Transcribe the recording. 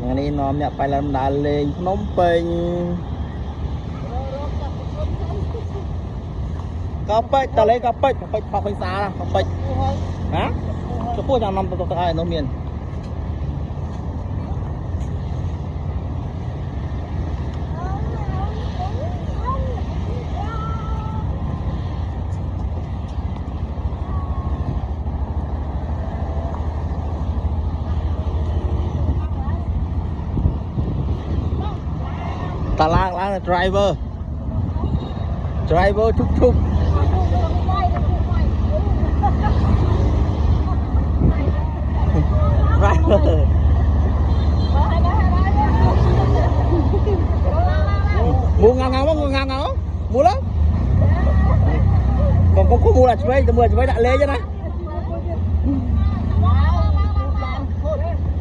ngày nay nó nhập phải làm đà lên nóng pin có bách ta lấy có bách học bách xa có bách hả cho cô chàng nằm tụt ai nó miền ta lang là driver chúc chúc driver mua ngang mua lắm còn có mua là chơi đã lê cho này